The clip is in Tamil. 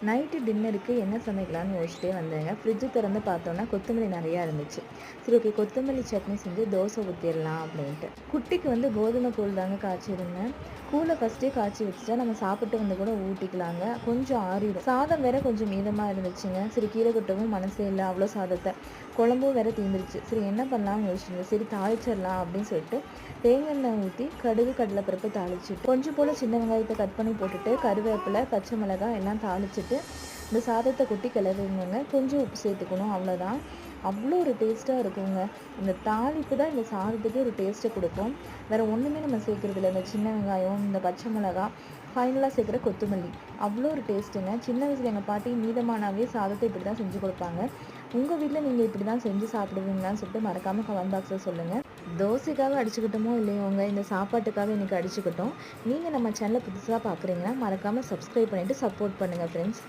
நைட்டு டின்னருக்கு என்ன சமைக்கலாம்னு யோசிச்சிட்டே வந்தேங்க. ஃப்ரிட்ஜு திறந்து பார்த்தோன்னா, கொத்தமல்லி நெறையா இருந்துச்சு. சரி, ஓகே, கொத்தமல்லி சட்னி செஞ்சு தோசை ஊத்திரலாம் அப்படின்ட்டு. குட்டிக்கு வந்து கோதுமை கூழ் தாங்க காய்ச்சிருந்தேன். கூழ ஃபர்ஸ்ட்டே காய்ச்சி வச்சுட்டா, நம்ம சாப்பிட்டு வந்து கூட ஊட்டிக்கலாங்க. கொஞ்சம் ஆறிடும். சாதம் வேற கொஞ்சம் மீதமா இருந்துச்சுங்க. சரி, கீழ கொட்டவும் மனசே இல்ல அவ்வளோ சாதத்த. குழம்பும் வேற தீந்துருச்சு. சரி, என்ன பண்ணலாம்னு யோசிச்சிருந்தேன். சரி, தாளிச்சிடலாம் அப்படின்னு சொல்லிட்டு தேங்காய் எண்ணெய் ஊத்தி கடுகு, கடலைப்பருப்பு தாளிச்சுட்டு, கொஞ்சம் போல சின்ன வெங்காயத்த கட் பண்ணி போட்டுட்டு, கருவேப்பிலை, பச்சை மிளகாய் எல்லாம் தாளிச்சுட்டு, இந்த சாதத்தை கொட்டி கிளறிடணுங்க. கொஞ்சம் உப்பு சேர்த்துக்கணும், அவ்வளோதான். அவ்வளோ ஒரு டேஸ்ட்டாக இருக்குங்க. இந்த தாளிப்பு தான் இந்த சாதத்துக்கு ஒரு டேஸ்ட்டை கொடுக்கும். வேறு ஒன்றுமே நம்ம சேர்க்குறதில்ல. இந்த சின்ன வெங்காயம், இந்த பச்சை மிளகாய், ஃபைனலாக சேர்க்குற கொத்தமல்லி, அவ்வளோ ஒரு டேஸ்ட்டுங்க. சின்ன வயசில் எங்கள் பாட்டி மீதமானாவே சாதத்தை இப்படி தான் செஞ்சு கொடுப்பாங்க. உங்கள் வீட்டில் நீங்கள் இப்படி தான் செஞ்சு சாப்பிடுவீங்களான்னு சொல்லிட்டு மறக்காமல் கமெண்ட் பாக்ஸில் சொல்லுங்கள். தோசைக்காக அடிச்சுக்கிட்டோமோ இல்லையோங்க, இந்த சாப்பாட்டுக்காக இன்றைக்கி அடிச்சுக்கிட்டோம். நீங்கள் நம்ம சேனலை புதுசாக பார்க்குறீங்கன்னா மறக்காமல் சப்ஸ்கிரைப் பண்ணிவிட்டு சப்போர்ட் பண்ணுங்கள் ஃப்ரெண்ட்ஸ்.